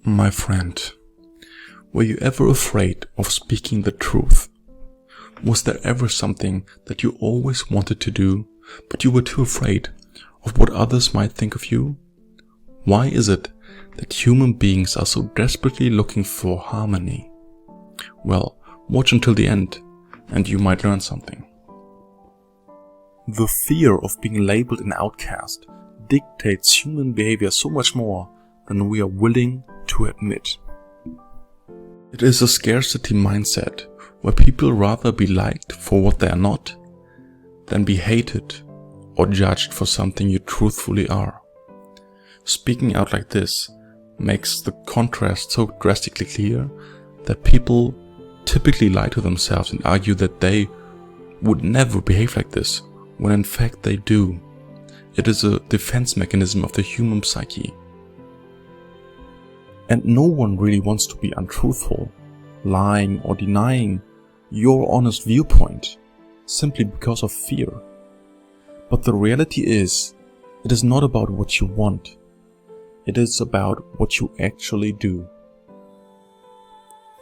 My friend, were you ever afraid of speaking the truth? Was there ever something that you always wanted to do, but you were too afraid of what others might think of you? Why is it that human beings are so desperately looking for harmony? Well, watch until the end, and you might learn something. The fear of being labeled an outcast dictates human behavior so much more than we are willing to admit. It is a scarcity mindset where people rather be liked for what they are not than be hated or judged for something you truthfully are. Speaking out like this makes the contrast so drastically clear that people typically lie to themselves and argue that they would never behave like this, when in fact they do. It is a defense mechanism of the human psyche. And no one really wants to be untruthful, lying or denying your honest viewpoint simply because of fear. But the reality is, it is not about what you want. It is about what you actually do.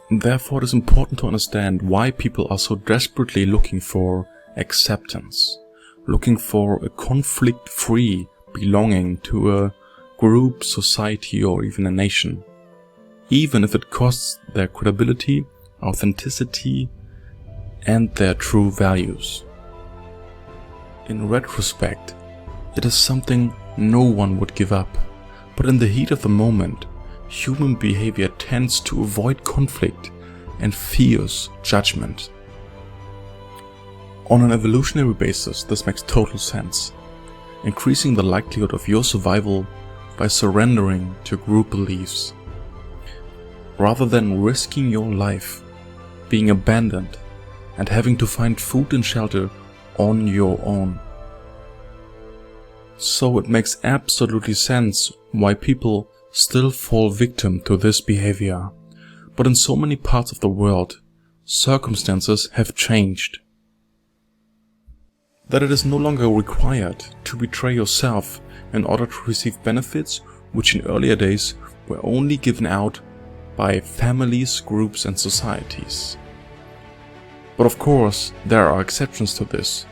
Therefore, it is important to understand why people are so desperately looking for acceptance, looking for a conflict-free belonging to a group, society, or even a nation, even if it costs their credibility, authenticity, and their true values. In retrospect, it is something no one would give up, but in the heat of the moment, human behavior tends to avoid conflict and fears judgment. On an evolutionary basis, this makes total sense, increasing the likelihood of your survival by surrendering to group beliefs, rather than risking your life, being abandoned, and having to find food and shelter on your own. So it makes absolutely sense why people still fall victim to this behavior. But in so many parts of the world, circumstances have changed. That it is no longer required to betray yourself in order to receive benefits which in earlier days were only given out by families, groups and societies. But of course, there are exceptions to this,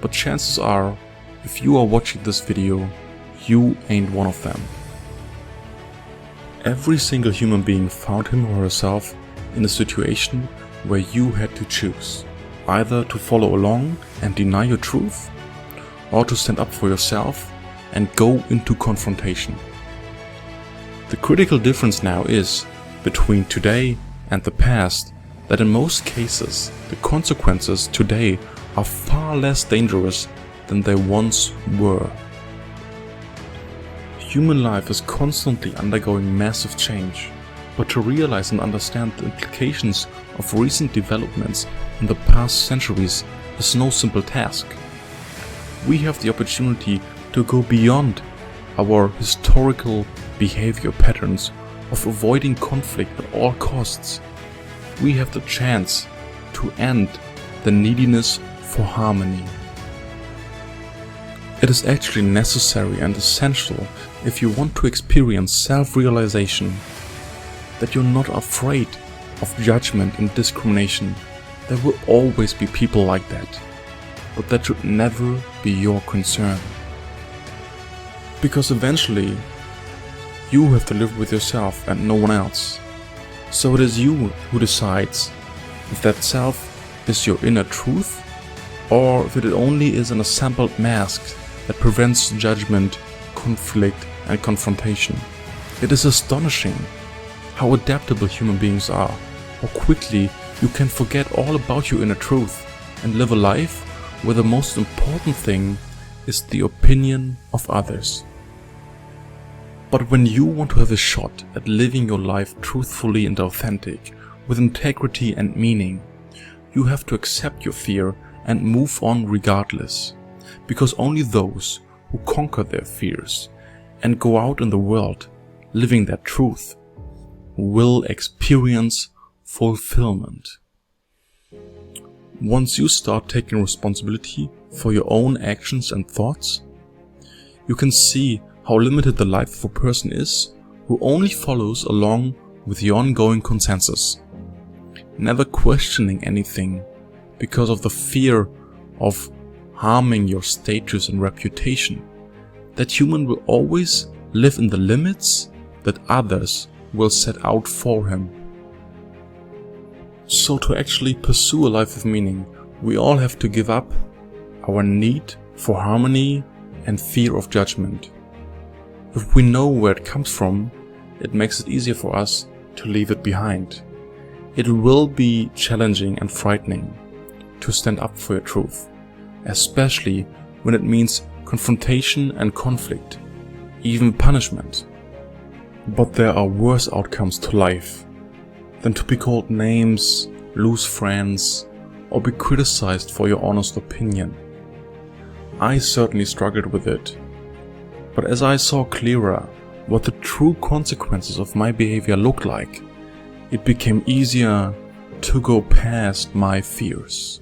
but chances are, if you are watching this video, you ain't one of them. Every single human being found him or herself in a situation where you had to choose, either to follow along and deny your truth, or to stand up for yourself and go into confrontation. The critical difference now is, between today and the past, that in most cases the consequences today are far less dangerous than they once were. Human life is constantly undergoing massive change, but to realize and understand the implications of recent developments in the past centuries is no simple task. We have the opportunity to go beyond our historical behavior patterns of avoiding conflict at all costs. We have the chance to end the neediness for harmony. It is actually necessary and essential if you want to experience self-realization, that you're not afraid of judgment and discrimination. There will always be people like that, but that should never be your concern. Because eventually, you have to live with yourself and no one else. So it is you who decides if that self is your inner truth, or if it only is an assembled mask that prevents judgment, conflict and confrontation. It is astonishing how adaptable human beings are, how quickly you can forget all about your inner truth and live a life where the most important thing is the opinion of others. But when you want to have a shot at living your life truthfully and authentic, with integrity and meaning, you have to accept your fear and move on regardless. Because only those who conquer their fears and go out in the world living that truth will experience fulfillment. Once you start taking responsibility for your own actions and thoughts, you can see how limited the life of a person is who only follows along with the ongoing consensus, never questioning anything because of the fear of harming your status and reputation, that human will always live in the limits that others will set out for him. So to actually pursue a life of meaning, we all have to give up our need for harmony and fear of judgment. If we know where it comes from, it makes it easier for us to leave it behind. It will be challenging and frightening to stand up for your truth, especially when it means confrontation and conflict, even punishment. But there are worse outcomes to life than to be called names, lose friends, or be criticized for your honest opinion. I certainly struggled with it, but as I saw clearer what the true consequences of my behavior looked like, it became easier to go past my fears.